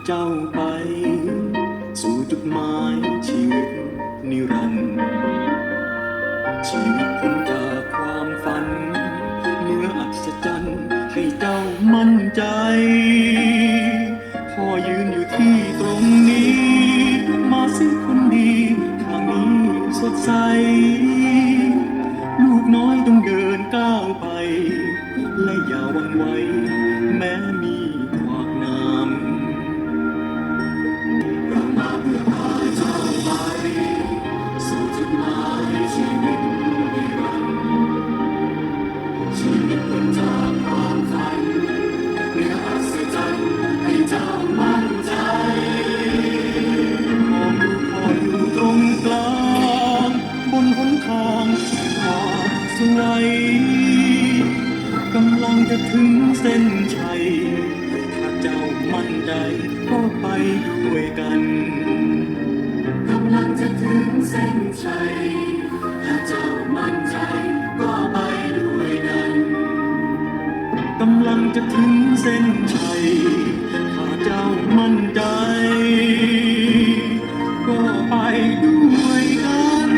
เจ้าไปสู่จุดหมายชีวิตนิรันดร์ชีวิตพ้นจากความฝันเหนืออัศจรรย์ให้เจ้ามั่นใจพ่อยืนอยู่ที่ตรงนี้มาสิคนดีทางนี้สดใสลูกน้อยต้องเดินก้าวไปและอย่าหวั่นไหวแม้มีขวากน้ำเรามาเพื่อพาเจ้าไปสู่จุดหมายชีวิตนิรันดร์ชีวิตพ้นจากความฝันเหนืออัศจรรย์ให้เจ้ามั่นใจมองดูพ่ออยู่ตรงกลางบนหนทางความสวยกำลังจะถึงเส้นชัยถ้าเจ้ามั่นใจก็ไปด้วยกันกำลังจะถึงเส้นชัยถ้าเจ้ามั่นใจก็ไปด้วยกันกำลังจะถึงเส้นชัยถ้าเจ้ามั่นใจก็ไปด้วยกัน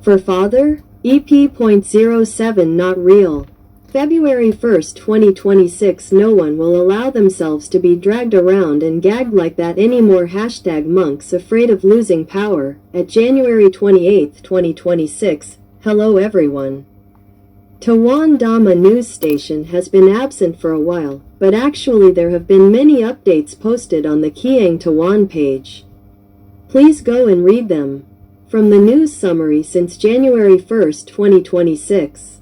For Father EP.07 Not Real. February 1st, 2026. No one will allow themselves to be dragged around and gagged like that anymore. #monks afraid of losing power. At January 28, 2026. Hello everyone. Tawan Dhamma news station has been absent for a while, but actually there have been many updates posted on the Kiang Tawan page. Please go and read them. From the news summary since January 1st, 2026,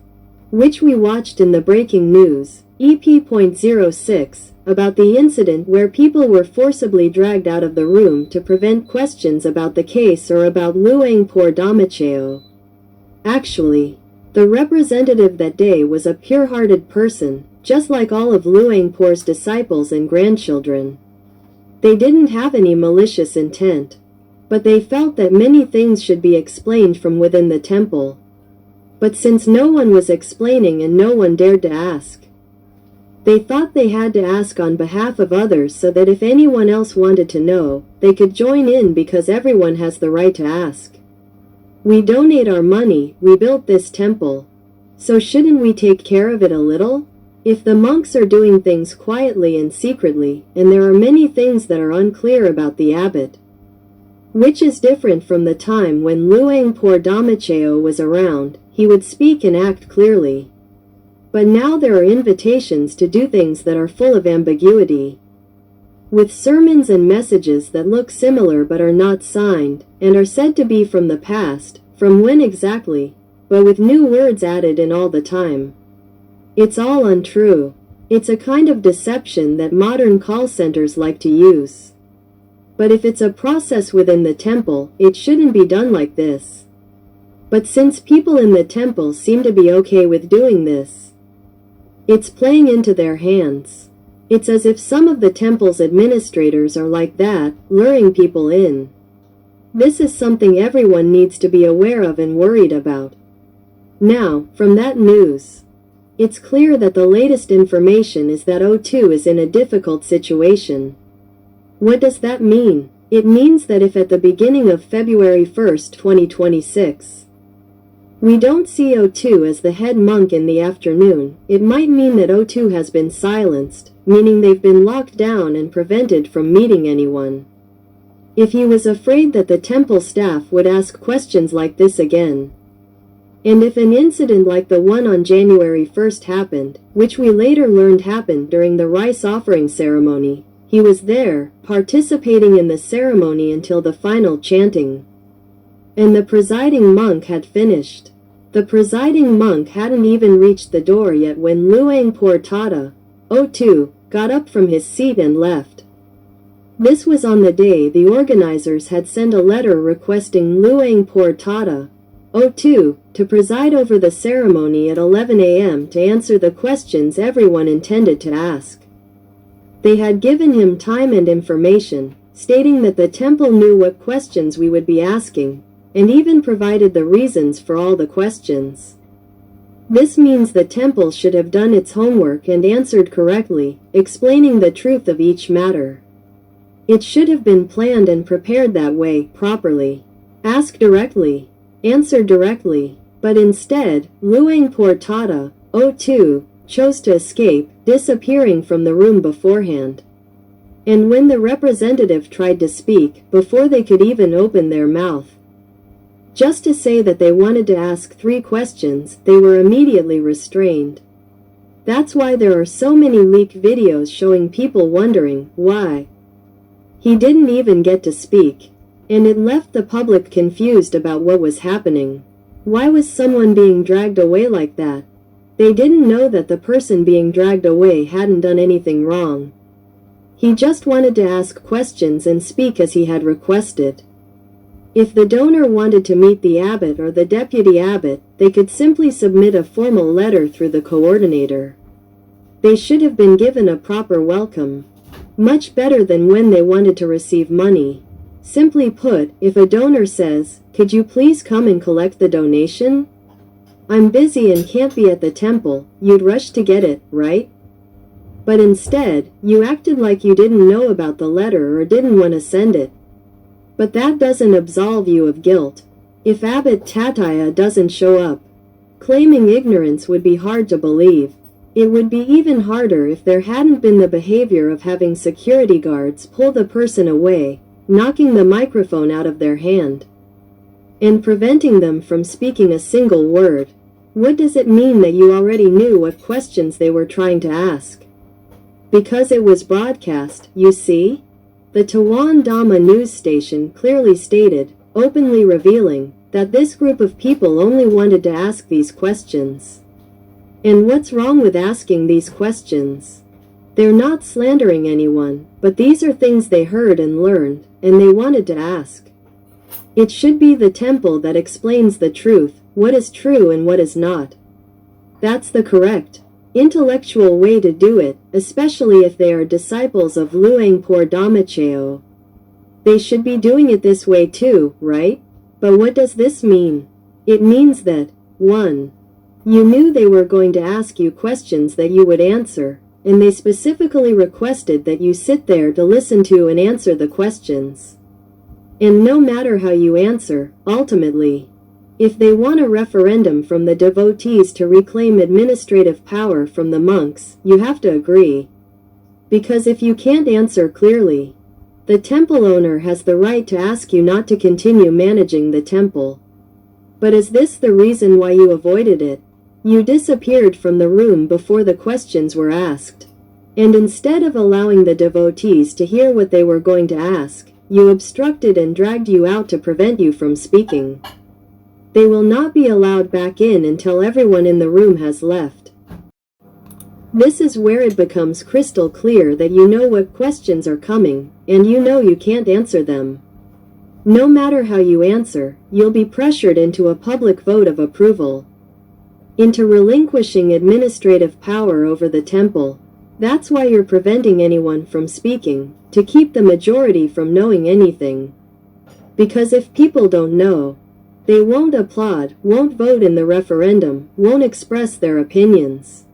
which we watched in the breaking news, EP.06, about the incident where people were forcibly dragged out of the room to prevent questions about the case or about Luangpur Damacheo. Actually, the representative that day was a pure-hearted person, just like all of Luangpur's disciples and grandchildren. They didn't have any malicious intent, but they felt that many things should be explained from within the temple. But since no one was explaining and no one dared to ask, they thought they had to ask on behalf of others so that if anyone else wanted to know, they could join in because everyone has the right to ask. We donate our money, we built this temple. So shouldn't we take care of it a little? If the monks are doing things quietly and secretly, and there are many things that are unclear about the abbot, which is different from the time when Luangpur Damacheo was around, he would speak and act clearly. But now there are invitations to do things that are full of ambiguity, with sermons and messages that look similar but are not signed, and are said to be from the past, from when exactly, but with new words added in all the time. It's all untrue. It's a kind of deception that modern call centers like to use. But if it's a process within the temple, it shouldn't be done like this. But since people in the temple seem to be okay with doing this, it's playing into their hands. It's as if some of the temple's administrators are like that, luring people in. This is something everyone needs to be aware of and worried about. Now, from that news, it's clear that the latest information is that O2 is in a difficult situation. What does that mean? It means that if at the beginning of February 1st, 2026, we don't see O2 as the head monk in the afternoon, it might mean that O2 has been silenced, meaning they've been locked down and prevented from meeting anyone. If he was afraid that the temple staff would ask questions like this again, and if an incident like the one on January 1st happened, which we later learned happened during the rice offering ceremony, he was there, participating in the ceremony until the final chanting. And the presiding monk had finished. The presiding monk hadn't even reached the door yet when Luangpur Tata, O2, got up from his seat and left. This was on the day the organizers had sent a letter requesting Luangpur Tata, O2, to preside over the ceremony at 11 a.m. to answer the questions everyone intended to ask. They had given him time and information, stating that the temple knew what questions we would be asking, and even provided the reasons for all the questions. This means the temple should have done its homework and answered correctly, explaining the truth of each matter. It should have been planned and prepared that way, properly. Ask directly, answer directly, but instead, Luang Portada, 02, chose to escape, disappearing from the room beforehand. And when the representative tried to speak, before they could even open their mouth, just to say that they wanted to ask 3 questions, they were immediately restrained. That's why there are so many leaked videos showing people wondering, why? He didn't even get to speak. And it left the public confused about what was happening. Why was someone being dragged away like that? They didn't know that the person being dragged away hadn't done anything wrong. He just wanted to ask questions and speak as he had requested. If the donor wanted to meet the abbot or the deputy abbot, they could simply submit a formal letter through the coordinator. They should have been given a proper welcome. Much better than when they wanted to receive money. Simply put, if a donor says, "Could you please come and collect the donation? I'm busy and can't be at the temple," you'd rush to get it, right? But instead, you acted like you didn't know about the letter or didn't want to send it. But that doesn't absolve you of guilt. If Abbot Tataya doesn't show up, claiming ignorance would be hard to believe. It would be even harder if there hadn't been the behavior of having security guards pull the person away, knocking the microphone out of their hand, and preventing them from speaking a single word. What does it mean that you already knew what questions they were trying to ask? Because it was broadcast, you see? The Tawan Dhamma news station clearly stated, openly revealing, that this group of people only wanted to ask these questions. And what's wrong with asking these questions? They're not slandering anyone, but these are things they heard and learned, and they wanted to ask. It should be the temple that explains the truth, what is true and what is not. That's the correct, intellectual way to do it, especially if they are disciples of Luang Por Dhamacheo. They should be doing it this way too, right? But what does this mean? It means that, 1. You knew they were going to ask you questions that you would answer, and they specifically requested that you sit there to listen to and answer the questions. And no matter how you answer, ultimately, if they want a referendum from the devotees to reclaim administrative power from the monks, you have to agree. Because if you can't answer clearly, the temple owner has the right to ask you not to continue managing the temple. But is this the reason why you avoided it? You disappeared from the room before the questions were asked. And instead of allowing the devotees to hear what they were going to ask, you obstructed and dragged you out to prevent you from speaking. They will not be allowed back in until everyone in the room has left. This is where it becomes crystal clear that you know what questions are coming, and you know you can't answer them. No matter how you answer, you'll be pressured into a public vote of approval. Into relinquishing administrative power over the temple. That's why you're preventing anyone from speaking, to keep the majority from knowing anything. Because if people don't know, they won't applaud, won't vote in the referendum, won't express their opinions.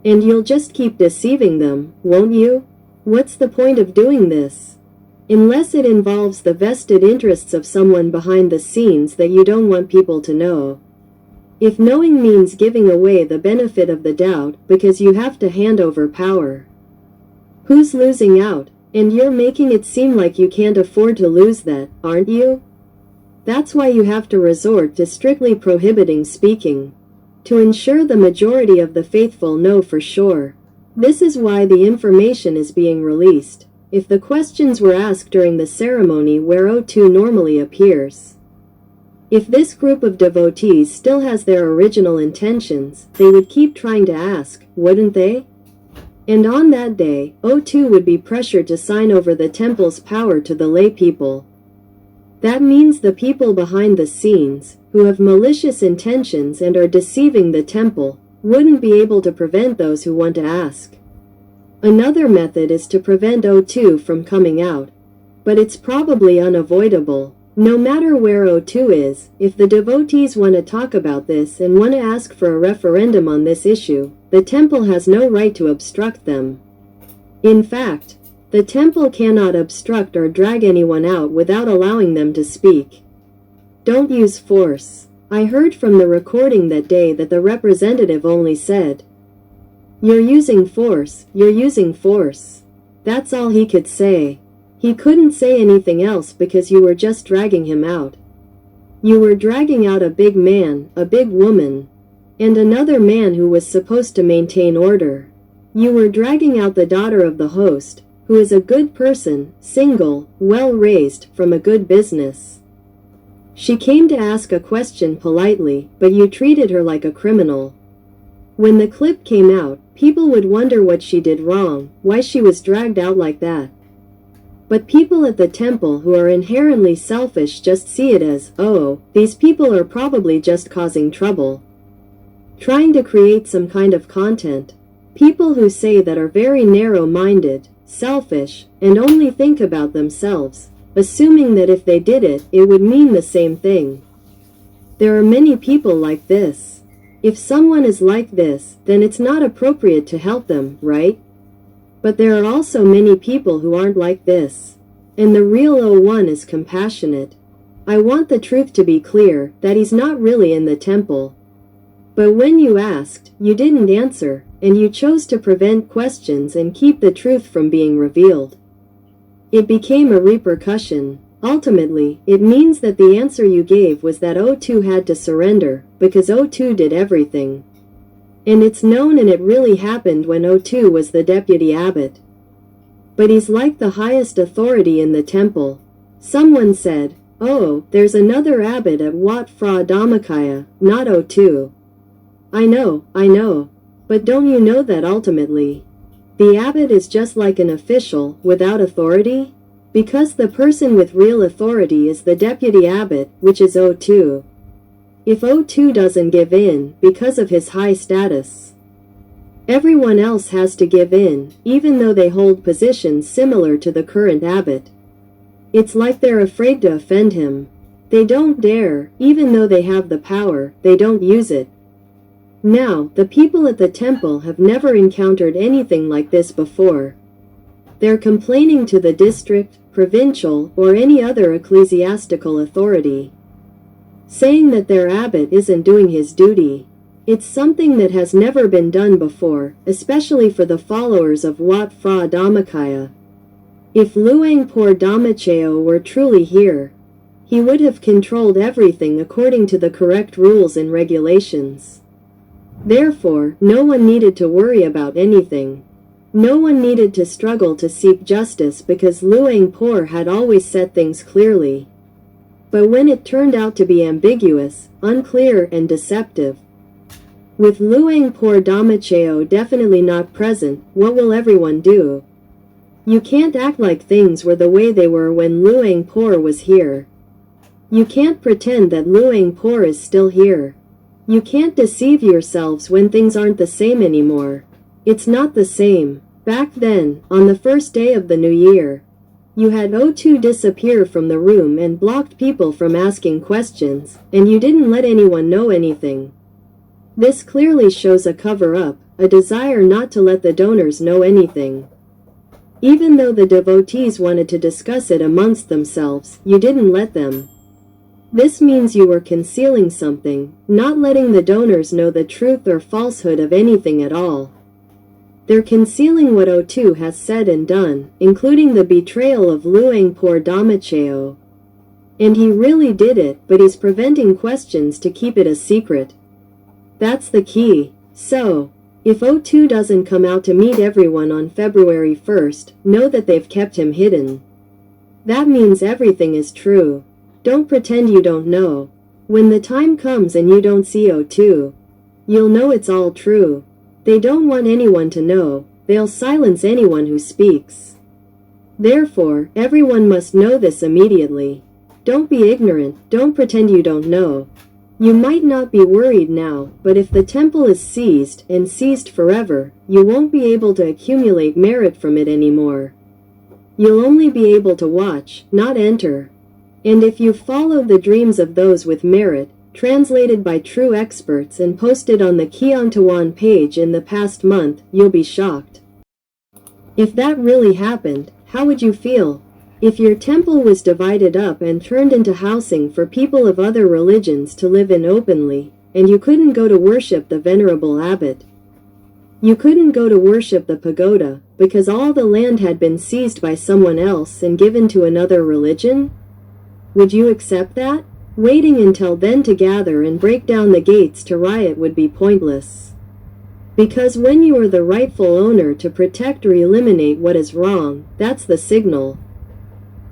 And you'll just keep deceiving them, won't you? What's the point of doing this? Unless it involves the vested interests of someone behind the scenes that you don't want people to know. If knowing means giving away the benefit of the doubt because you have to hand over power. Who's losing out? And you're making it seem like you can't afford to lose that, aren't you? That's why you have to resort to strictly prohibiting speaking. To ensure the majority of the faithful know for sure. This is why the information is being released. If the questions were asked during the ceremony where O2 normally appears. If this group of devotees still has their original intentions, they would keep trying to ask, wouldn't they? And on that day, O2 would be pressured to sign over the temple's power to the lay people. That means the people behind the scenes, who have malicious intentions and are deceiving the temple, wouldn't be able to prevent those who want to ask. Another method is to prevent O2 from coming out. But it's probably unavoidable. No matter where O2 is, if the devotees want to talk about this and want to ask for a referendum on this issue, the temple has no right to obstruct them. In fact, the temple cannot obstruct or drag anyone out without allowing them to speak. Don't use force. I heard from the recording that day that the representative only said, "You're using force, you're using force." That's all he could say. He couldn't say anything else because you were just dragging him out. You were dragging out a big man, a big woman, and another man who was supposed to maintain order. You were dragging out the daughter of the host, who is a good person, single, well-raised, from a good business. She came to ask a question politely, but you treated her like a criminal. When the clip came out, people would wonder what she did wrong, why she was dragged out like that. But people at the temple who are inherently selfish just see it as, oh, these people are probably just causing trouble, trying to create some kind of content. People who say that are very narrow-minded, selfish, and only think about themselves, assuming that if they did it, it would mean the same thing. There are many people like this. If someone is like this, then it's not appropriate to help them, right? But there are also many people who aren't like this. And the real O1 is compassionate. I want the truth to be clear, that he's not really in the temple. But when you asked, you didn't answer, and you chose to prevent questions and keep the truth from being revealed. It became a repercussion. Ultimately, it means that the answer you gave was that O2 had to surrender, because O2 did everything. And it's known, and it really happened when O2 was the deputy abbot. But he's like the highest authority in the temple. Someone said, oh, there's another abbot at Wat Phra Dhammakaya, not O2. I know. But don't you know that ultimately, the abbot is just like an official, without authority? Because the person with real authority is the deputy abbot, which is O2. If O2 doesn't give in, because of his high status, everyone else has to give in, even though they hold positions similar to the current abbot. It's like they're afraid to offend him. They don't dare, even though they have the power, they don't use it. Now, the people at the temple have never encountered anything like this before. They're complaining to the district, provincial, or any other ecclesiastical authority, saying that their abbot isn't doing his duty. It's something that has never been done before, especially for the followers of Wat Phra Dhammakaya. If Luang Por Dhammachayo were truly here, he would have controlled everything according to the correct rules and regulations. Therefore, no one needed to worry about anything. No one needed to struggle to seek justice because Luang Por had always said things clearly. But when it turned out to be ambiguous, unclear, and deceptive, with Luang Por Dhammachayo definitely not present, what will everyone do? You can't act like things were the way they were when Luang Por was here. You can't pretend that Luang Por is still here. You can't deceive yourselves when things aren't the same anymore. It's not the same. Back then, on the first day of the new year, you had O2 disappear from the room and blocked people from asking questions, and you didn't let anyone know anything. This clearly shows a cover-up, a desire not to let the donors know anything. Even though the devotees wanted to discuss it amongst themselves, you didn't let them. This means you were concealing something, not letting the donors know the truth or falsehood of anything at all. They're concealing what O2 has said and done, including the betrayal of Luang Por Dhammachayo. And he really did it, but he's preventing questions to keep it a secret. That's the key. So, if O2 doesn't come out to meet everyone on February 1st, know that they've kept him hidden. That means everything is true. Don't pretend you don't know. When the time comes and you don't see O2, you'll know it's all true. They don't want anyone to know. They'll silence anyone who speaks. Therefore, everyone must know this immediately. Don't be ignorant. Don't pretend you don't know. You might not be worried now, but if the temple is seized, and seized forever, you won't be able to accumulate merit from it anymore. You'll only be able to watch, not enter. And if you follow the dreams of those with merit, translated by true experts and posted on the EP.07 page in the past month, you'll be shocked. If that really happened, how would you feel? If your temple was divided up and turned into housing for people of other religions to live in openly, and you couldn't go to worship the venerable abbot. You couldn't go to worship the pagoda, because all the land had been seized by someone else and given to another religion? Would you accept that? Waiting until then to gather and break down the gates to riot would be pointless. Because when you are the rightful owner to protect or eliminate what is wrong, that's the signal.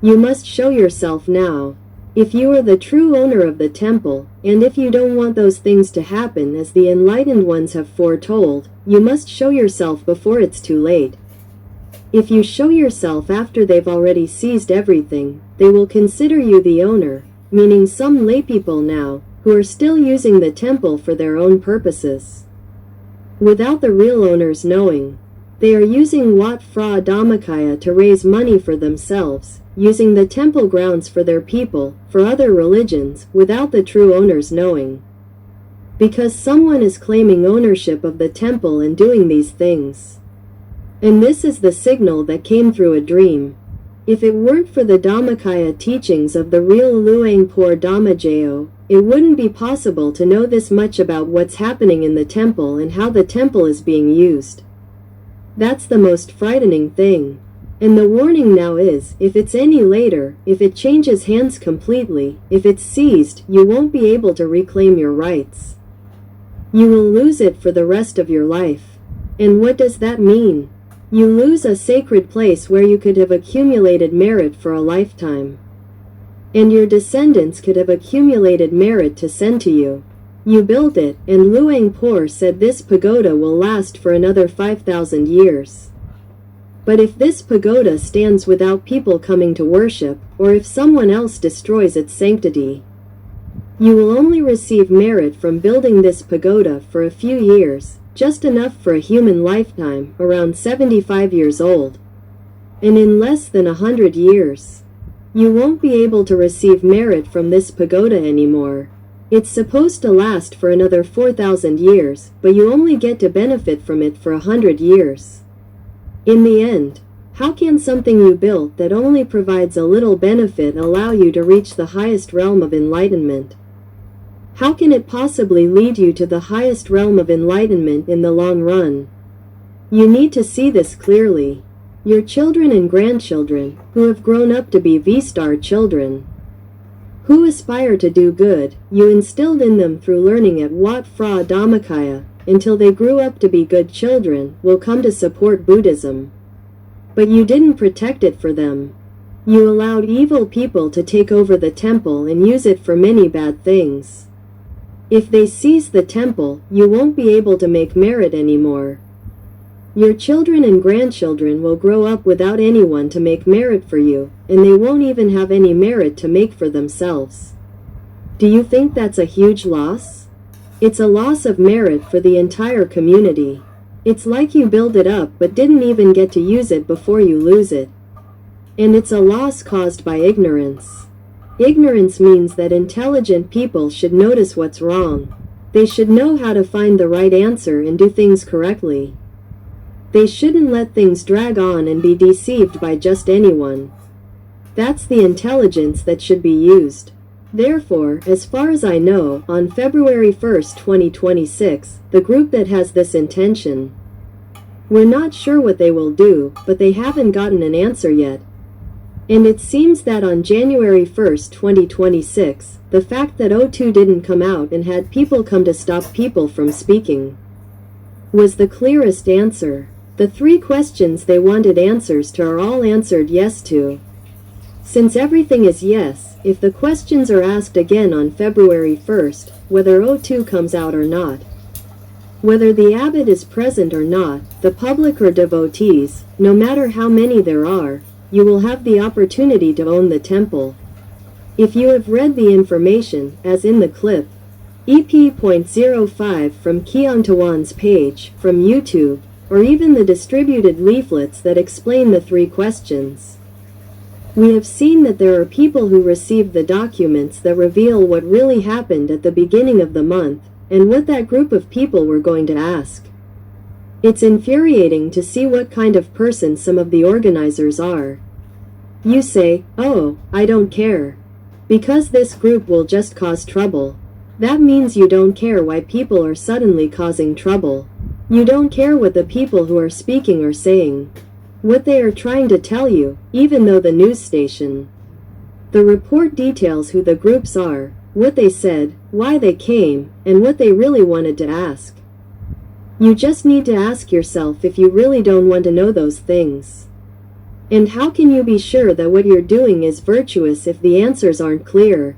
You must show yourself now. If you are the true owner of the temple, and if you don't want those things to happen as the enlightened ones have foretold, you must show yourself before it's too late. If you show yourself after they've already seized everything, they will consider you the owner, meaning some laypeople now, who are still using the temple for their own purposes. Without the real owners knowing, they are using Wat Phra Dhammakaya to raise money for themselves, using the temple grounds for their people, for other religions, without the true owners knowing. Because someone is claiming ownership of the temple and doing these things. And this is the signal that came through a dream. If it weren't for the Dhammakaya teachings of the real Luang Por Dhammajayo, it wouldn't be possible to know this much about what's happening in the temple and how the temple is being used. That's the most frightening thing. And the warning now is, if it's any later, if it changes hands completely, if it's seized, you won't be able to reclaim your rights. You will lose it for the rest of your life. And what does that mean? You lose a sacred place where you could have accumulated merit for a lifetime. And your descendants could have accumulated merit to send to you. You built it, and Luang Por said this pagoda will last for another 5,000 years. But if this pagoda stands without people coming to worship, or if someone else destroys its sanctity, you will only receive merit from building this pagoda for a few years, just enough for a human lifetime, around 75 years old. And in less than 100 years, you won't be able to receive merit from this pagoda anymore. It's supposed to last for another 4,000 years, but you only get to benefit from it for 100 years. In the end, how can something you built that only provides a little benefit allow you to reach the highest realm of enlightenment? How can it possibly lead you to the highest realm of enlightenment in the long run? You need to see this clearly. Your children and grandchildren, who have grown up to be V-star children, who aspire to do good, you instilled in them through learning at Wat Phra Dhammakaya, until they grew up to be good children, will come to support Buddhism. But you didn't protect it for them. You allowed evil people to take over the temple and use it for many bad things. If they seize the temple, you won't be able to make merit anymore. Your children and grandchildren will grow up without anyone to make merit for you, and they won't even have any merit to make for themselves. Do you think that's a huge loss? It's a loss of merit for the entire community. It's like you build it up but didn't even get to use it before you lose it. And it's a loss caused by ignorance. Ignorance means that intelligent people should notice what's wrong. They should know how to find the right answer and do things correctly. They shouldn't let things drag on and be deceived by just anyone. That's the intelligence that should be used. Therefore, as far as I know, on February 1st, 2026, the group that has this intention, we're not sure what they will do, but they haven't gotten an answer yet. And it seems that on January 1st, 2026, the fact that O2 didn't come out and had people come to stop people from speaking was the clearest answer. The 3 questions they wanted answers to are all answered yes to. Since everything is yes, if the questions are asked again on February 1st, whether O2 comes out or not, whether the abbot is present or not, the public or devotees, no matter how many there are, you will have the opportunity to own the temple. If you have read the information, as in the clip, EP.05 from EP.07's page, from YouTube, or even the distributed leaflets that explain the 3 questions, We have seen that there are people who received the documents that reveal what really happened at the beginning of the month, and what that group of people were going to ask. It's infuriating to see what kind of person some of the organizers are. You say, "Oh, I don't care. Because this group will just cause trouble." That means you don't care why people are suddenly causing trouble. You don't care what the people who are speaking are saying, what they are trying to tell you, even though the news station. The report details who the groups are, what they said, why they came, and what they really wanted to ask. You just need to ask yourself if you really don't want to know those things. And how can you be sure that what you're doing is virtuous if the answers aren't clear?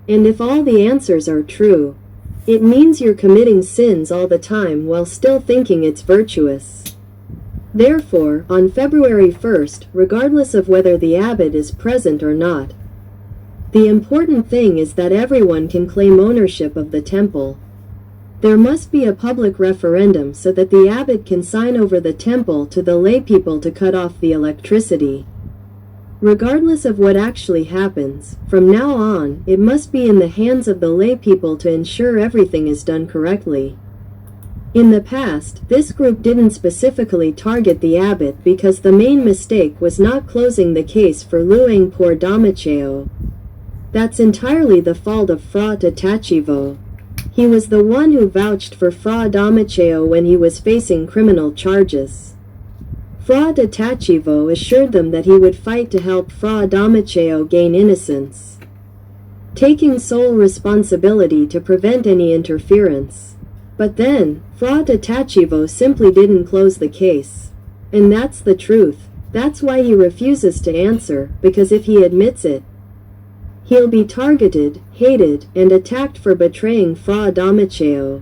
And if all the answers are true, it means you're committing sins all the time while still thinking it's virtuous. Therefore, on February 1st, regardless of whether the abbot is present or not, the important thing is that everyone can claim ownership of the temple. There must be a public referendum so that the abbot can sign over the temple to the lay people to cut off the electricity. Regardless of what actually happens, from now on, it must be in the hands of the lay people to ensure everything is done correctly. In the past, this group didn't specifically target the abbot because the main mistake was not closing the case for Luang por Damacheo. That's entirely the fault of Fra Tatachivo. He was the one who vouched for Fra Damacheo when he was facing criminal charges. Fra Tatachivo assured them that he would fight to help Fra Damacheo gain innocence, taking sole responsibility to prevent any interference. But then, Fra Tatachivo simply didn't close the case. And that's the truth. That's why he refuses to answer, because if he admits it, he'll be targeted, hated, and attacked for betraying Fra Damacheo.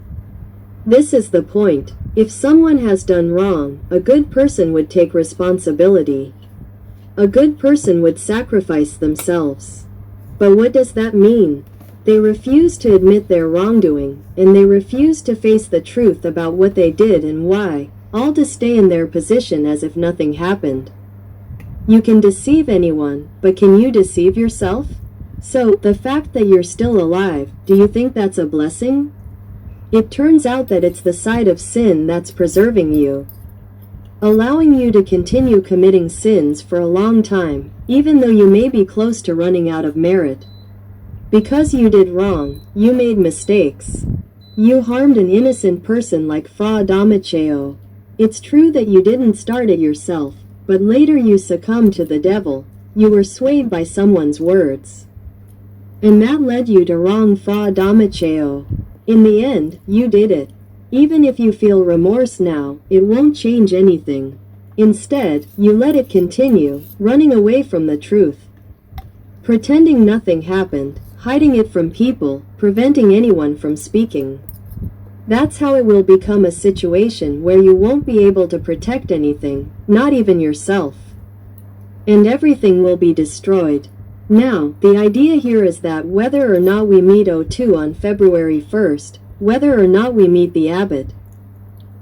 This is the point. If someone has done wrong, a good person would take responsibility. A good person would sacrifice themselves. But what does that mean? They refuse to admit their wrongdoing, and they refuse to face the truth about what they did and why, all to stay in their position as if nothing happened. You can deceive anyone, but can you deceive yourself? So, the fact that you're still alive, do you think that's a blessing? It turns out that it's the side of sin that's preserving you, allowing you to continue committing sins for a long time, even though you may be close to running out of merit. Because you did wrong, you made mistakes. You harmed an innocent person like Fra Damacheo. It's true that you didn't start it yourself, but later you succumbed to the devil. You were swayed by someone's words, and that led you to wrong Fra Damacheo. In the end, you did it. Even if you feel remorse now, it won't change anything. Instead, you let it continue, running away from the truth, pretending nothing happened, hiding it from people, preventing anyone from speaking. That's how it will become a situation where you won't be able to protect anything, not even yourself. And everything will be destroyed. Now, the idea here is that whether or not we meet O2 on February 1st, whether or not we meet the abbot,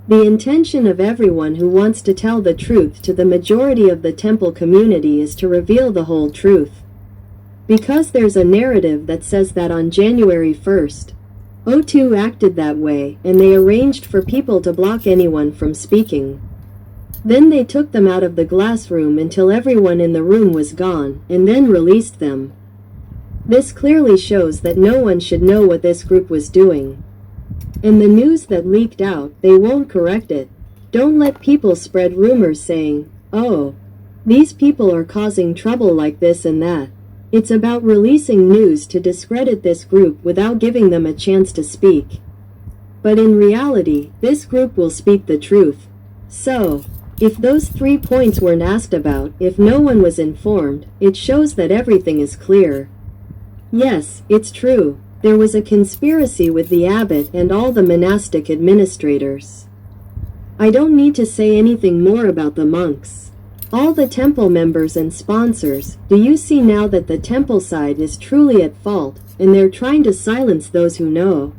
the intention of everyone who wants to tell the truth to the majority of the temple community is to reveal the whole truth. Because there's a narrative that says that on January 1st, O2 acted that way, and they arranged for people to block anyone from speaking. Then they took them out of the glass room until everyone in the room was gone, and then released them. This clearly shows that no one should know what this group was doing. And the news that leaked out, they won't correct it. Don't let people spread rumors saying, "Oh, these people are causing trouble like this and that." It's about releasing news to discredit this group without giving them a chance to speak. But in reality, this group will speak the truth. So, if those 3 points weren't asked about, if no one was informed, it shows that everything is clear. Yes, it's true. There was a conspiracy with the abbot and all the monastic administrators. I don't need to say anything more about the monks. All the temple members and sponsors, do you see now that the temple side is truly at fault, and they're trying to silence those who know?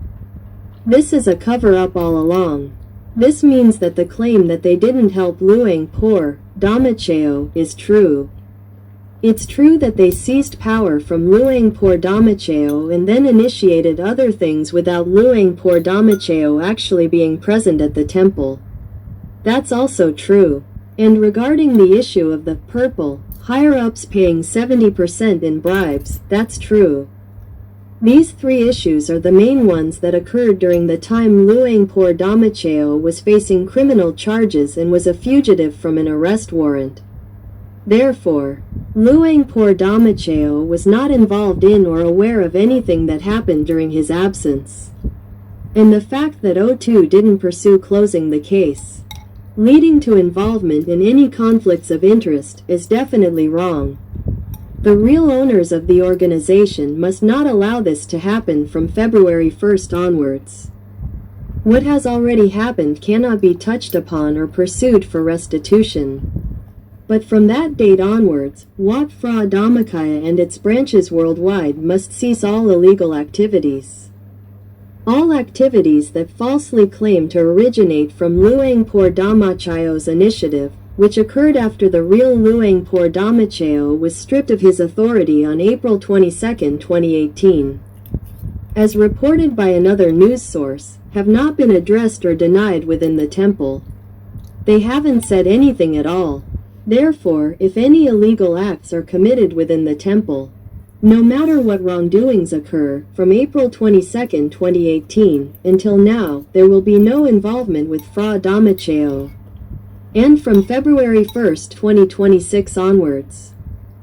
This is a cover-up all along. This means that the claim that they didn't help Luang por Damacheo is true. It's true that they seized power from Luang Por Damacheo and then initiated other things without Luang Por Damacheo actually being present at the temple. That's also true. And regarding the issue of the purple, higher-ups paying 70% in bribes, that's true. These three issues are the main ones that occurred during the time Luang Por Damacheo was facing criminal charges and was a fugitive from an arrest warrant. Therefore, Luang Por Damacheo was not involved in or aware of anything that happened during his absence. And the fact that O2 didn't pursue closing the case, leading to involvement in any conflicts of interest, is definitely wrong. The real owners of the organization must not allow this to happen from February 1st onwards. What has already happened cannot be touched upon or pursued for restitution. But from that date onwards, Wat Phra Dhammakaya and its branches worldwide must cease all illegal activities. All activities that falsely claim to originate from Luang Por Dhammachayo's initiative, which occurred after the real Luang Por Damacheo was stripped of his authority on April 22, 2018. As reported by another news source, have not been addressed or denied within the temple. They haven't said anything at all. Therefore, if any illegal acts are committed within the temple, no matter what wrongdoings occur, from April 22, 2018, until now, there will be no involvement with Phra Damacheo. And from February 1, 2026 onwards,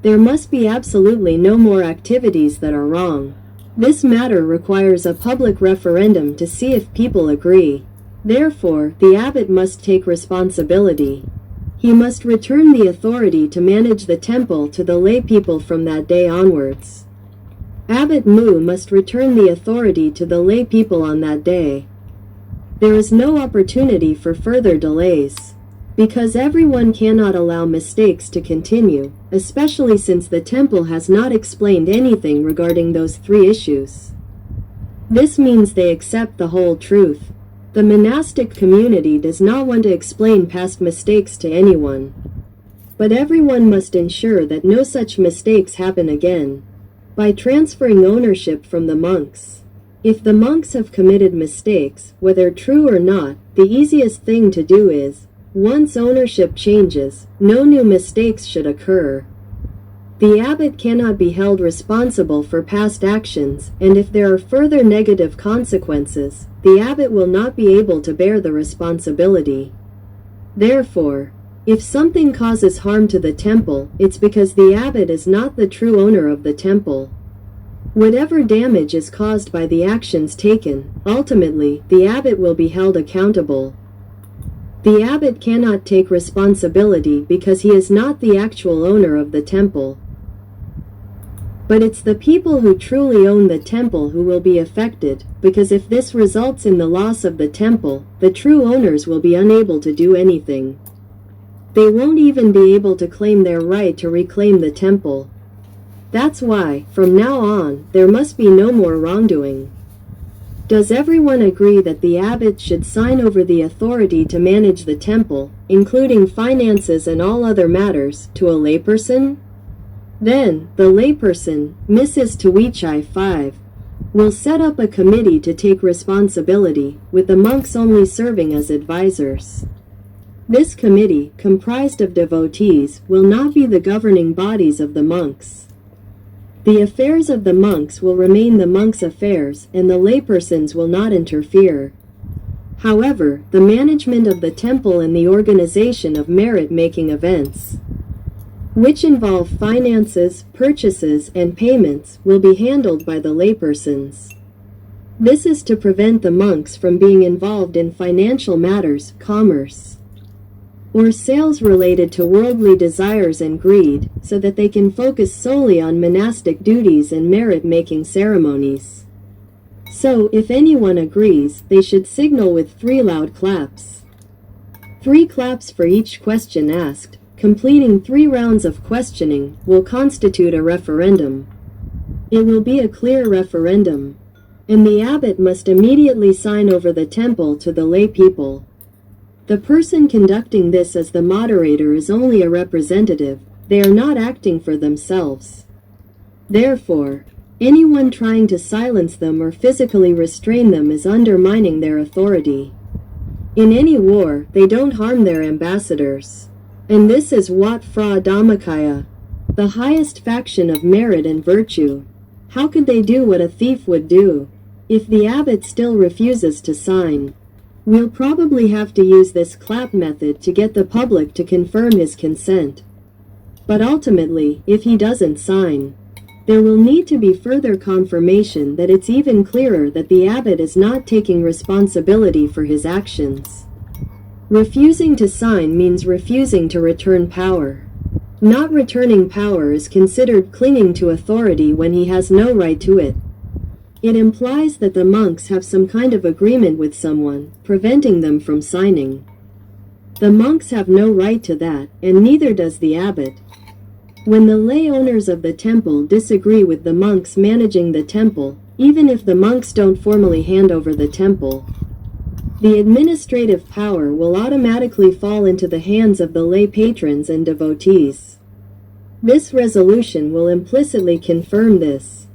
there must be absolutely no more activities that are wrong. This matter requires a public referendum to see if people agree. Therefore, the abbot must take responsibility. He must return the authority to manage the temple to the lay people from that day onwards. Abbot Mu must return the authority to the lay people on that day. There is no opportunity for further delays, because everyone cannot allow mistakes to continue, especially since the temple has not explained anything regarding those three issues. This means they accept the whole truth. The monastic community does not want to explain past mistakes to anyone. But everyone must ensure that no such mistakes happen again, by transferring ownership from the monks. If the monks have committed mistakes, whether true or not, the easiest thing to do is, once ownership changes, no new mistakes should occur. The abbot cannot be held responsible for past actions, and if there are further negative consequences, the abbot will not be able to bear the responsibility. Therefore, if something causes harm to the temple, it's because the abbot is not the true owner of the temple. Whatever damage is caused by the actions taken, ultimately, the abbot will be held accountable. The abbot cannot take responsibility because he is not the actual owner of the temple. But it's the people who truly own the temple who will be affected, because if this results in the loss of the temple, the true owners will be unable to do anything. They won't even be able to claim their right to reclaim the temple. That's why, from now on, there must be no more wrongdoing. Does everyone agree that the abbot should sign over the authority to manage the temple, including finances and all other matters, to a layperson? Then, the layperson, Mrs. Tawichai 5, will set up a committee to take responsibility, with the monks only serving as advisors. This committee, comprised of devotees, will not be the governing bodies of the monks. The affairs of the monks will remain the monks' affairs, and the laypersons will not interfere. However, the management of the temple and the organization of merit-making events, which involve finances, purchases, and payments, will be handled by the laypersons. This is to prevent the monks from being involved in financial matters, commerce, or sales related to worldly desires and greed, so that they can focus solely on monastic duties and merit-making ceremonies. So, if anyone agrees, they should signal with 3 loud claps. 3 claps for each question asked. Completing 3 rounds of questioning will constitute a referendum. It will be a clear referendum, and the abbot must immediately sign over the temple to the lay people. The person conducting this as the moderator is only a representative, they are not acting for themselves. Therefore, anyone trying to silence them or physically restrain them is undermining their authority. In any war, they don't harm their ambassadors. And this is Wat Phra Dhammakaya, the highest faction of merit and virtue. How could they do what a thief would do? If the abbot still refuses to sign, we'll probably have to use this clap method to get the public to confirm his consent. But ultimately, if he doesn't sign, there will need to be further confirmation that it's even clearer that the abbot is not taking responsibility for his actions. Refusing to sign means refusing to return power. Not returning power is considered clinging to authority when he has no right to it. It implies that the monks have some kind of agreement with someone, preventing them from signing. The monks have no right to that, and neither does the abbot. When the lay owners of the temple disagree with the monks managing the temple, even if the monks don't formally hand over the temple, the administrative power will automatically fall into the hands of the lay patrons and devotees. This resolution will implicitly confirm this.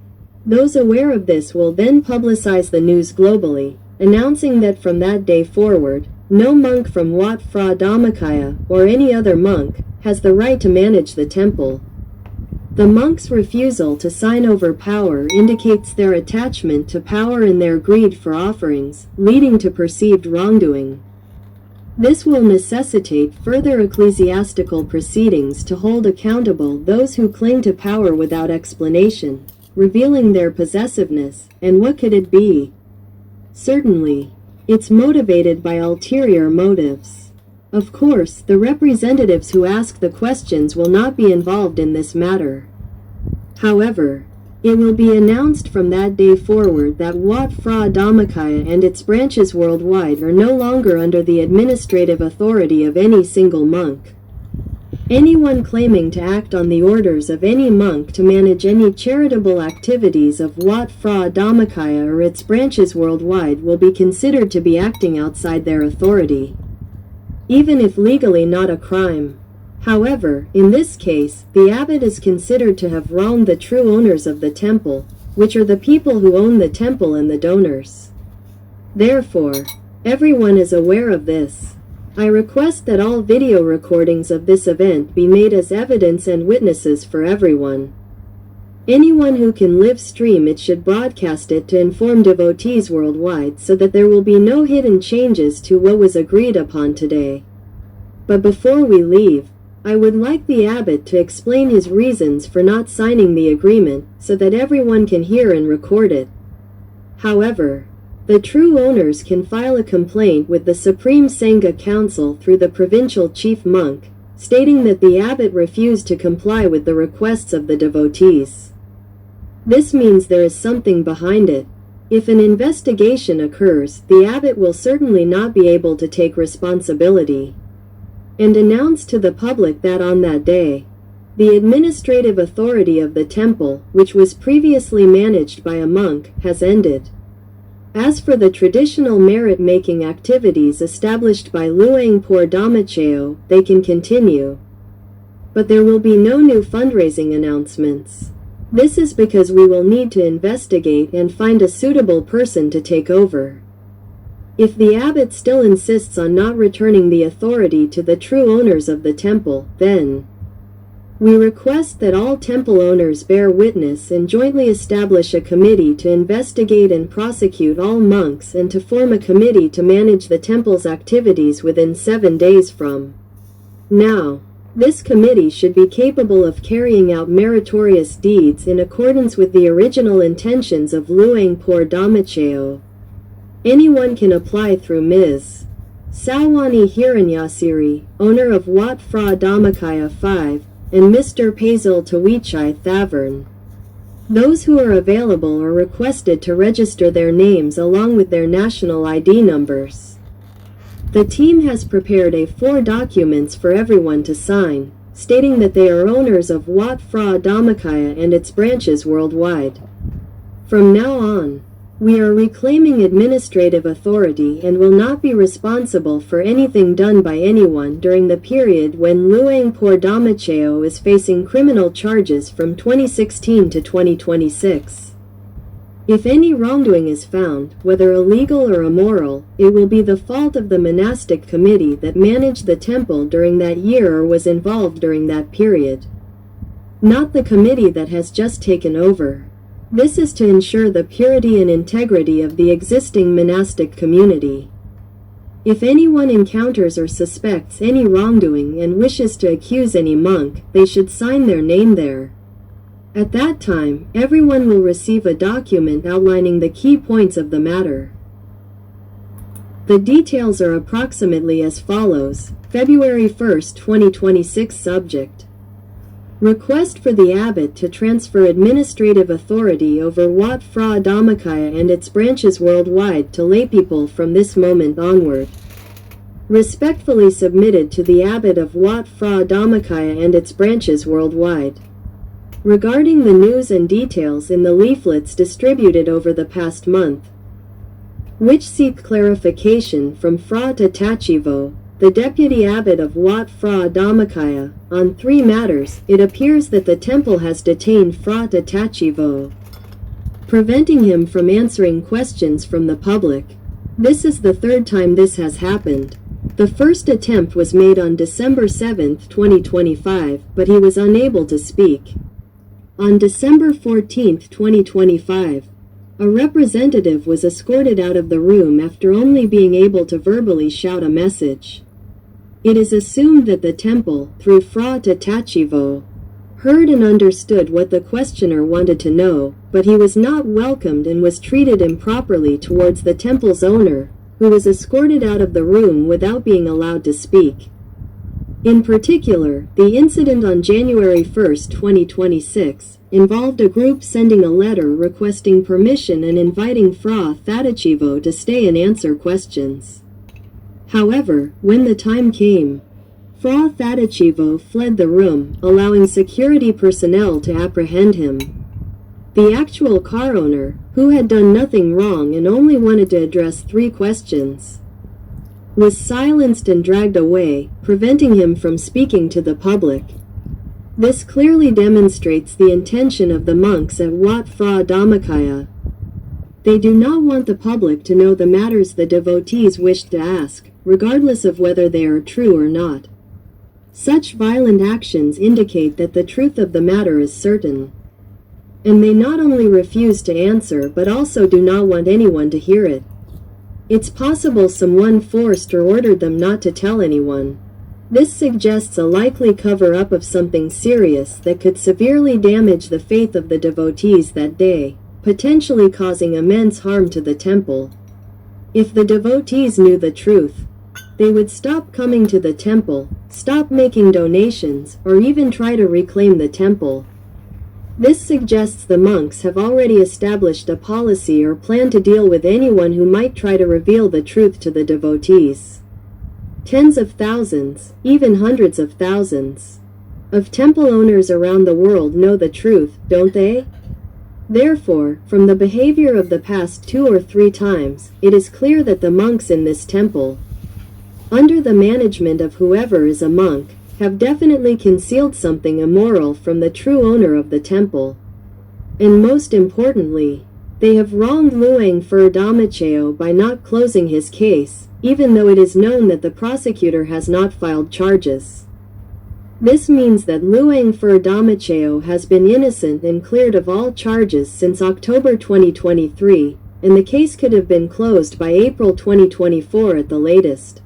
Those aware of this will then publicize the news globally, announcing that from that day forward, no monk from Wat Phra Dhammakaya, or any other monk, has the right to manage the temple. The monk's refusal to sign over power indicates their attachment to power and their greed for offerings, leading to perceived wrongdoing. This will necessitate further ecclesiastical proceedings to hold accountable those who cling to power without explanation, revealing their possessiveness, and what could it be? Certainly, it's motivated by ulterior motives. Of course, the representatives who ask the questions will not be involved in this matter. However, it will be announced from that day forward that Wat Phra Dhammakaya and its branches worldwide are no longer under the administrative authority of any single monk. Anyone claiming to act on the orders of any monk to manage any charitable activities of Wat Phra Dhammakaya or its branches worldwide will be considered to be acting outside their authority, even if legally not a crime. However, in this case, the abbot is considered to have wronged the true owners of the temple, which are the people who own the temple and the donors. Therefore, everyone is aware of this. I request that all video recordings of this event be made as evidence and witnesses for everyone. Anyone who can live stream it should broadcast it to inform devotees worldwide so that there will be no hidden changes to what was agreed upon today. But before we leave, I would like the abbot to explain his reasons for not signing the agreement so that everyone can hear and record it. However, the true owners can file a complaint with the Supreme Sangha Council through the provincial chief monk, stating that the abbot refused to comply with the requests of the devotees. This means there is something behind it. If an investigation occurs, the abbot will certainly not be able to take responsibility, and announce to the public that on that day, the administrative authority of the temple, which was previously managed by a monk, has ended. As for the traditional merit-making activities established by Luang Por Dhammachayo, they can continue. But there will be no new fundraising announcements. This is because we will need to investigate and find a suitable person to take over. If the abbot still insists on not returning the authority to the true owners of the temple, then we request that all temple owners bear witness and jointly establish a committee to investigate and prosecute all monks and to form a committee to manage the temple's activities within 7 days from now. This committee should be capable of carrying out meritorious deeds in accordance with the original intentions of Luang Por Dhammachayo. Anyone can apply through Ms. Sawani Hiranyasiri, owner of Wat Phra Dhammakaya 5, and Mr. Pazil Tawichai Thavern. Those who are available are requested to register their names along with their national ID numbers. The team has prepared 4 documents for everyone to sign, stating that they are owners of Wat Phra Dhammakaya and its branches worldwide. From now on, We are reclaiming administrative authority and will not be responsible for anything done by anyone during the period when Luang Por Damacheo is facing criminal charges from 2016 to 2026. If any wrongdoing is found, whether illegal or immoral, it will be the fault of the monastic committee that managed the temple during that year or was involved during that period, not the committee that has just taken over. This is to ensure the purity and integrity of the existing monastic community. If anyone encounters or suspects any wrongdoing and wishes to accuse any monk, they should sign their name there. At that time, everyone will receive a document outlining the key points of the matter. The details are approximately as follows. February 1, 2026 Subject: Request for the abbot to transfer administrative authority over Wat Phra Dhammakaya and its branches worldwide to laypeople from this moment onward. Respectfully submitted to the abbot of Wat Phra Dhammakaya and its branches worldwide. Regarding the news and details in the leaflets distributed over the past month, which seek clarification from Phra Tatachivo, the deputy abbot of Wat Phra Dhammakaya, on 3 matters, it appears that the temple has detained Phra Tatachivo, preventing him from answering questions from the public. This is the 3rd time this has happened. The first attempt was made on December 7, 2025, but he was unable to speak. On December 14, 2025, a representative was escorted out of the room after only being able to verbally shout a message. It is assumed that the temple, through Phra Tatachivo, heard and understood what the questioner wanted to know, but he was not welcomed and was treated improperly towards the temple's owner, who was escorted out of the room without being allowed to speak. In particular, the incident on January 1, 2026, involved a group sending a letter requesting permission and inviting Phra Tatachivo to stay and answer questions. However, when the time came, Phra Tatachivo fled the room, allowing security personnel to apprehend him. The actual car owner, who had done nothing wrong and only wanted to address 3 questions, was silenced and dragged away, preventing him from speaking to the public. This clearly demonstrates the intention of the monks at Wat Phra Dhammakaya. They do not want the public to know the matters the devotees wished to ask, regardless of whether they are true or not. Such violent actions indicate that the truth of the matter is certain, and they not only refuse to answer but also do not want anyone to hear it. It's possible someone forced or ordered them not to tell anyone. This suggests a likely cover-up of something serious that could severely damage the faith of the devotees that day, potentially causing immense harm to the temple. If the devotees knew the truth, they would stop coming to the temple, stop making donations, or even try to reclaim the temple. This suggests the monks have already established a policy or plan to deal with anyone who might try to reveal the truth to the devotees. Tens of thousands, even hundreds of thousands, of temple owners around the world know the truth, don't they? Therefore, from the behavior of the past 2 or 3 times, it is clear that the monks in this temple, under the management of whoever is a monk, have definitely concealed something immoral from the true owner of the temple. And most importantly, they have wronged Luang Phra Dhammakaya by not closing his case, even though it is known that the prosecutor has not filed charges. This means that Luang Phra Dhammakaya has been innocent and cleared of all charges since October 2023, and the case could have been closed by April 2024 at the latest.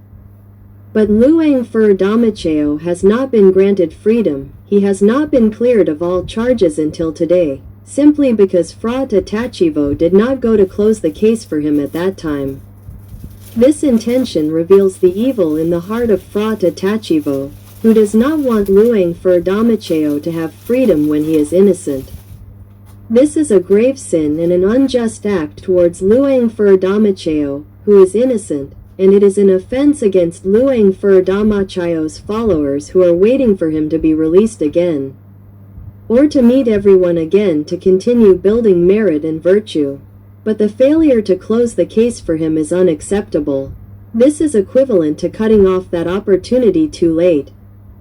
But Luang Phra Dhammakaya has not been granted freedom. He has not been cleared of all charges until today, simply because Phra Tatachivo did not go to close the case for him at that time. This intention reveals the evil in the heart of Phra Tatachivo, who does not want Luang Phra Dhammakaya to have freedom when he is innocent. This is a grave sin and an unjust act towards Luang Phra Dhammakaya, who is innocent, and it is an offense against Luang Phra Dhammachaya's followers who are waiting for him to be released again, or to meet everyone again to continue building merit and virtue. But the failure to close the case for him is unacceptable. This is equivalent to cutting off that opportunity too late.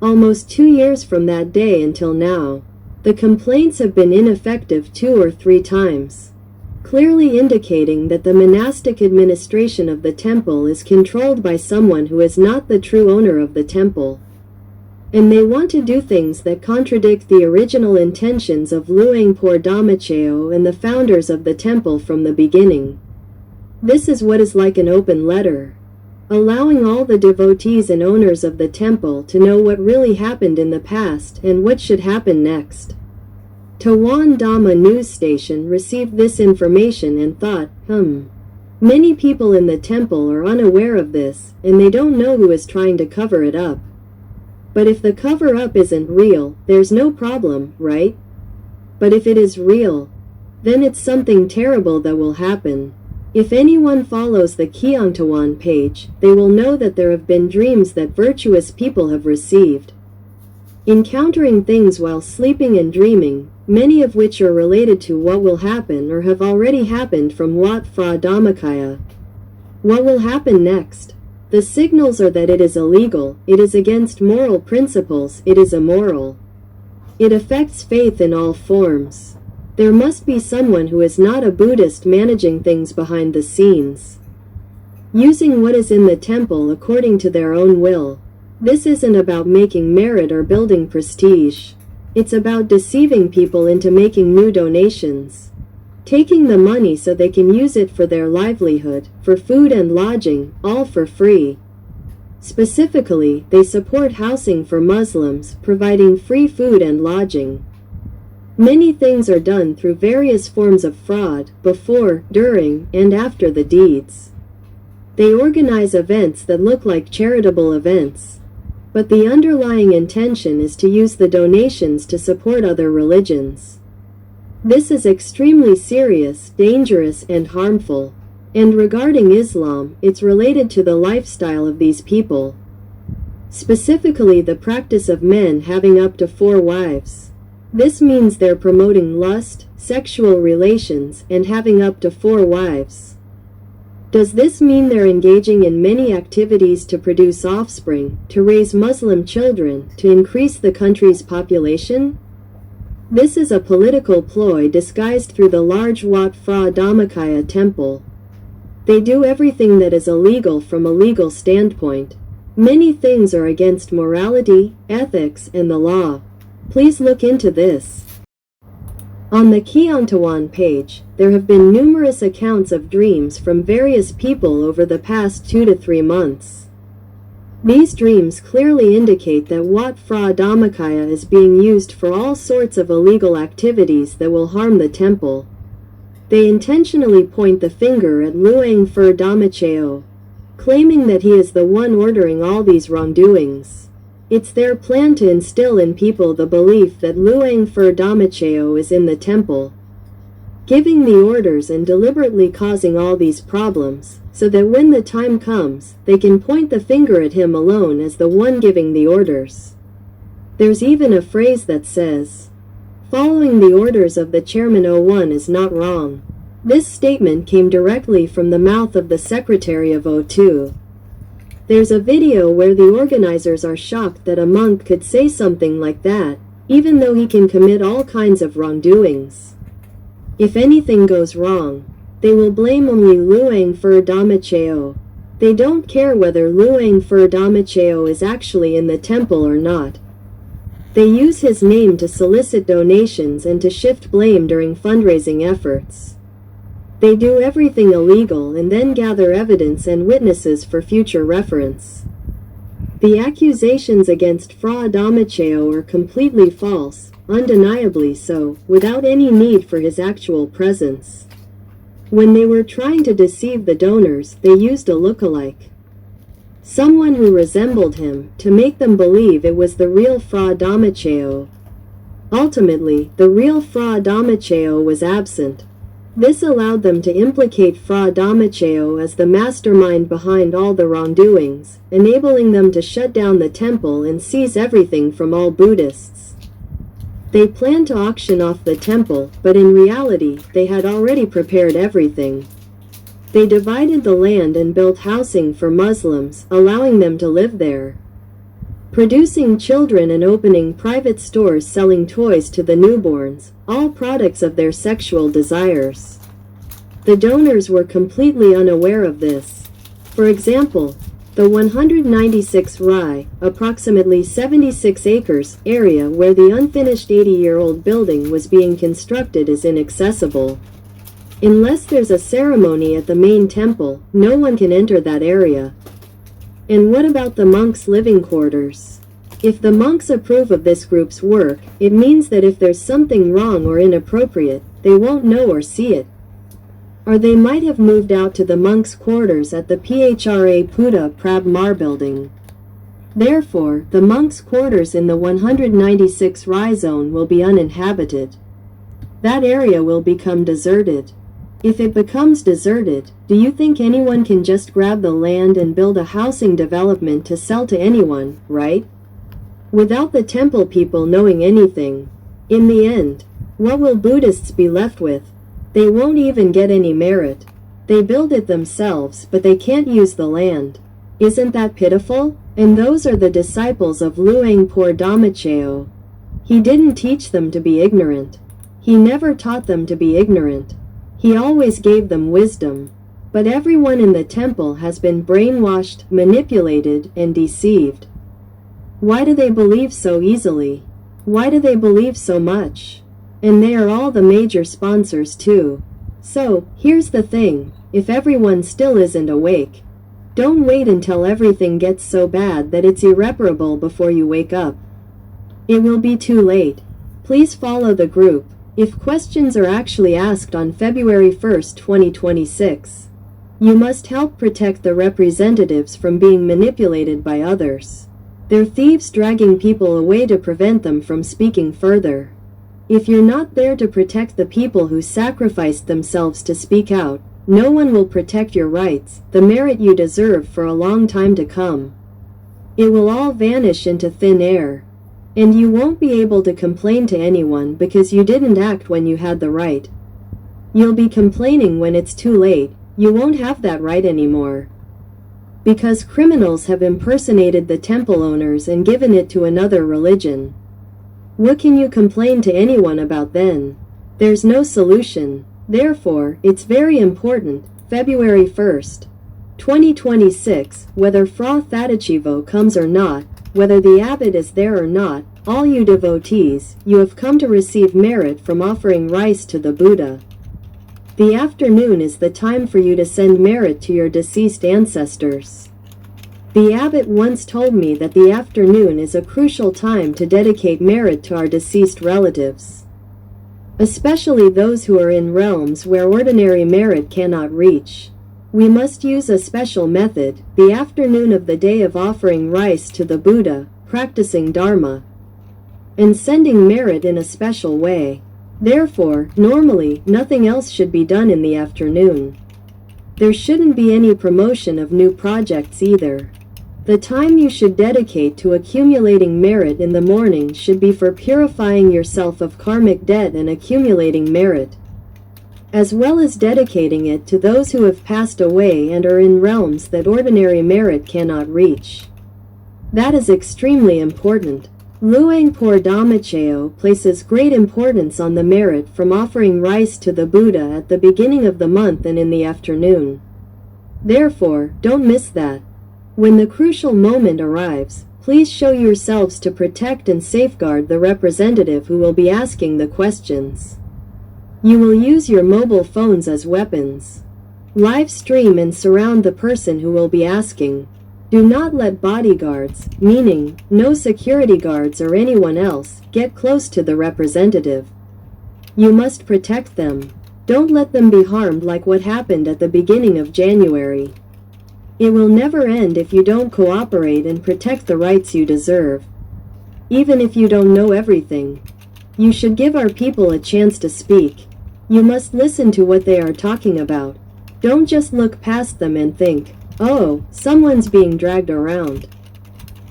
Almost 2 years from that day until now, the complaints have been ineffective 2 or 3 times, clearly indicating that the monastic administration of the temple is controlled by someone who is not the true owner of the temple. And they want to do things that contradict the original intentions of Luangpur Dhamacaya and the founders of the temple from the beginning. This is what is like an open letter, allowing all the devotees and owners of the temple to know what really happened in the past and what should happen next. Tawan Dhamma news station received this information and thought, many people in the temple are unaware of this, and they don't know who is trying to cover it up. But if the cover-up isn't real, there's no problem, right? But if it is real, then it's something terrible that will happen. If anyone follows the Kyongtawan page, they will know that there have been dreams that virtuous people have received, encountering things while sleeping and dreaming, many of which are related to what will happen or have already happened from Wat Phra Dhammakaya. What will happen next? The signals are that it is illegal, it is against moral principles, it is immoral. It affects faith in all forms. There must be someone who is not a Buddhist managing things behind the scenes, using what is in the temple according to their own will. This isn't about making merit or building prestige. It's about deceiving people into making new donations, taking the money so they can use it for their livelihood, for food and lodging, all for free. Specifically, they support housing for Muslims, providing free food and lodging. Many things are done through various forms of fraud, before, during, and after the deeds. They organize events that look like charitable events, but the underlying intention is to use the donations to support other religions. This is extremely serious, dangerous, and harmful. And regarding Islam, it's related to the lifestyle of these people, specifically the practice of men having up to 4 wives. This means they're promoting lust, sexual relations, and having up to 4 wives. Does this mean they're engaging in many activities to produce offspring, to raise Muslim children, to increase the country's population? This is a political ploy disguised through the large Wat Phra Dhammakaya temple. They do everything that is illegal from a legal standpoint. Many things are against morality, ethics, and the law. Please look into this. On the Kyongtawan page, there have been numerous accounts of dreams from various people over the past 2 to 3 months. These dreams clearly indicate that Wat Phra Dhammakaya is being used for all sorts of illegal activities that will harm the temple. They intentionally point the finger at Luangpur Dhamacaya, claiming that he is the one ordering all these wrongdoings. It's their plan to instill in people the belief that Luangpur Dhamacaya is in the temple, giving the orders and deliberately causing all these problems, so that when the time comes, they can point the finger at him alone as the one giving the orders. There's even a phrase that says, "Following the orders of the chairman 01 is not wrong." This statement came directly from the mouth of the secretary of 02. There's a video where the organizers are shocked that a monk could say something like that, even though he can commit all kinds of wrongdoings. If anything goes wrong, they will blame only Luangpur Dhamacaya. They don't care whether Luangpur Dhamacaya is actually in the temple or not. They use his name to solicit donations and to shift blame during fundraising efforts. They do everything illegal and then gather evidence and witnesses for future reference. The accusations against Phra Dhamacaya are completely false, undeniably so, without any need for his actual presence. When they were trying to deceive the donors, they used a lookalike, someone who resembled him, to make them believe it was the real Phra Dhamacaya. Ultimately, the real Phra Dhamacaya was absent. This allowed them to implicate Phra Dhamacaya as the mastermind behind all the wrongdoings, enabling them to shut down the temple and seize everything from all Buddhists. They planned to auction off the temple, but in reality, they had already prepared everything. They divided the land and built housing for Muslims, allowing them to live there, producing children and opening private stores selling toys to the newborns, all products of their sexual desires. The donors were completely unaware of this. For example, the 196 rai, approximately 76 acres, area where the unfinished 80-year-old building was being constructed is inaccessible. Unless there's a ceremony at the main temple, no one can enter that area. And what about the monks' living quarters? If the monks approve of this group's work, it means that if there's something wrong or inappropriate, they won't know or see it. Or they might have moved out to the monks' quarters at the Phra Prab Mar building. Therefore, the monks' quarters in the 196 Rai zone will be uninhabited. That area will become deserted. If it becomes deserted, do you think anyone can just grab the land and build a housing development to sell to anyone, right? Without the temple people knowing anything. In the end, what will Buddhists be left with? They won't even get any merit. They build it themselves, but they can't use the land. Isn't that pitiful? And those are the disciples of Luang Por Damacheo. He didn't teach them to be ignorant. He never taught them to be ignorant. He always gave them wisdom. But everyone in the temple has been brainwashed, manipulated, and deceived. Why do they believe so easily? Why do they believe so much? And they are all the major sponsors too. So, here's the thing, if everyone still isn't awake, don't wait until everything gets so bad that it's irreparable before you wake up. It will be too late. Please follow the group. If questions are actually asked on February 1st, 2026, you must help protect the representatives from being manipulated by others. They're thieves dragging people away to prevent them from speaking further. If you're not there to protect the people who sacrificed themselves to speak out, no one will protect your rights, the merit you deserve for a long time to come. It will all vanish into thin air. And you won't be able to complain to anyone because you didn't act when you had the right. You'll be complaining when it's too late. You won't have that right anymore. Because criminals have impersonated the temple owners and given it to another religion. What can you complain to anyone about then? There's no solution. Therefore, it's very important, February 1st, 2026, whether Phra Thadachivo comes or not, whether the abbot is there or not, all you devotees, you have come to receive merit from offering rice to the Buddha. The afternoon is the time for you to send merit to your deceased ancestors. The abbot once told me that the afternoon is a crucial time to dedicate merit to our deceased relatives, especially those who are in realms where ordinary merit cannot reach. We must use a special method, the afternoon of the day of offering rice to the Buddha, practicing Dharma, and sending merit in a special way. Therefore, normally, nothing else should be done in the afternoon. There shouldn't be any promotion of new projects either. The time you should dedicate to accumulating merit in the morning should be for purifying yourself of karmic debt and accumulating merit, as well as dedicating it to those who have passed away and are in realms that ordinary merit cannot reach. That is extremely important. Luang Por Damacheo places great importance on the merit from offering rice to the Buddha at the beginning of the month and in the afternoon. Therefore, don't miss that. When the crucial moment arrives, please show yourselves to protect and safeguard the representative who will be asking the questions. You will use your mobile phones as weapons. Live stream and surround the person who will be asking. Do not let bodyguards, meaning no security guards or anyone else, get close to the representative. You must protect them. Don't let them be harmed like what happened at the beginning of January. It will never end if you don't cooperate and protect the rights you deserve. Even if you don't know everything, you should give our people a chance to speak. You must listen to what they are talking about. Don't just look past them and think, oh, someone's being dragged around.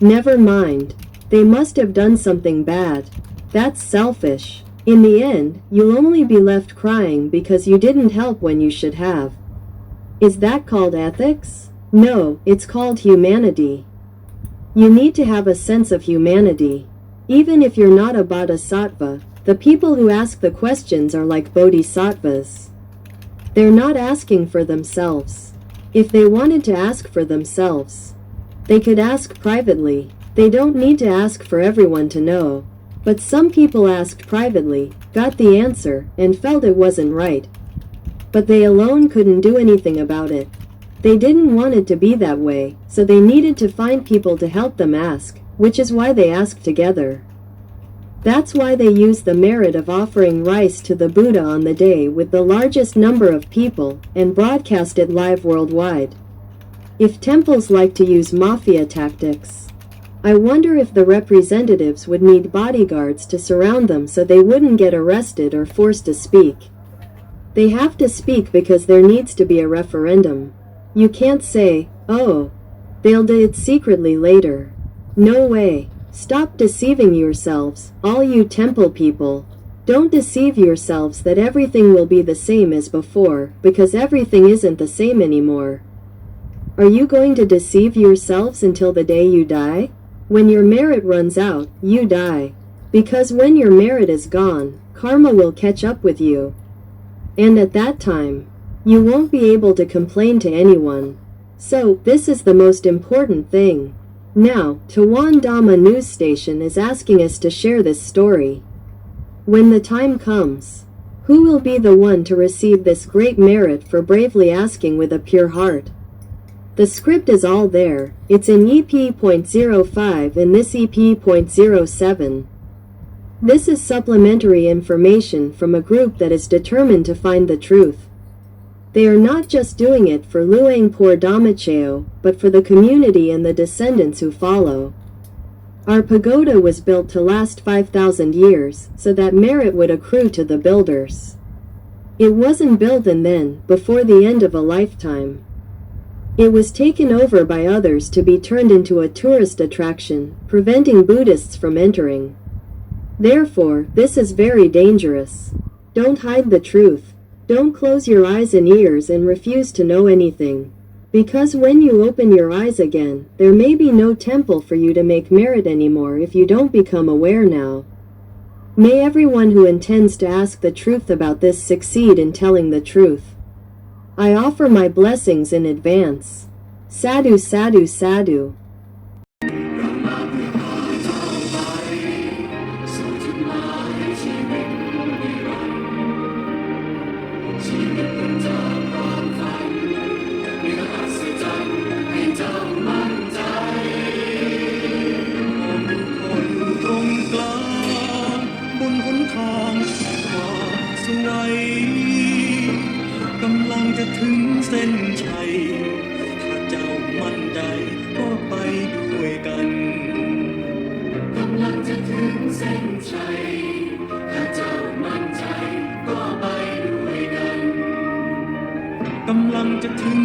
Never mind. They must have done something bad. That's selfish. In the end, you'll only be left crying because you didn't help when you should have. Is that called ethics? No, it's called humanity. You need to have a sense of humanity. Even if you're not a bodhisattva, the people who ask the questions are like bodhisattvas. They're not asking for themselves. If they wanted to ask for themselves, they could ask privately. They don't need to ask for everyone to know. But some people asked privately, got the answer, and felt it wasn't right. But they alone couldn't do anything about it. They didn't want it to be that way, so they needed to find people to help them ask, which is why they asked together. That's why they use the merit of offering rice to the Buddha on the day with the largest number of people, and broadcast it live worldwide. If temples like to use mafia tactics, I wonder if the representatives would need bodyguards to surround them so they wouldn't get arrested or forced to speak. They have to speak because there needs to be a referendum. You can't say, oh, they'll do it secretly later. No way. Stop deceiving yourselves, all you temple people. Don't deceive yourselves that everything will be the same as before, because everything isn't the same anymore. Are you going to deceive yourselves until the day you die? When your merit runs out, you die. Because when your merit is gone, karma will catch up with you. And at that time, you won't be able to complain to anyone. So, this is the most important thing. Now, Tawan Dhamma news station is asking us to share this story. When the time comes, who will be the one to receive this great merit for bravely asking with a pure heart? The script is all there. It's in EP.05 and this EP.07. This is supplementary information from a group that is determined to find the truth. They are not just doing it for Luangpur Dhammachayo, but for the community and the descendants who follow. Our pagoda was built to last 5,000 years, so that merit would accrue to the builders. It wasn't built and then, before the end of a lifetime. It was taken over by others to be turned into a tourist attraction, preventing Buddhists from entering. Therefore, this is very dangerous. Don't hide the truth. Don't close your eyes and ears and refuse to know anything. Because when you open your eyes again, there may be no temple for you to make merit anymore if you don't become aware now. May everyone who intends to ask the truth about this succeed in telling the truth. I offer my blessings in advance. Sadhu, sadhu, sadhu.กำลังจะถึงเส้นชัยถ้าเจ้ามั่นใจก็ไปด้วยกันกำลังจะถึงเส้นชัยถ้าเจ้ามั่นใจก็ไปด้วยกันกำลังจะถึง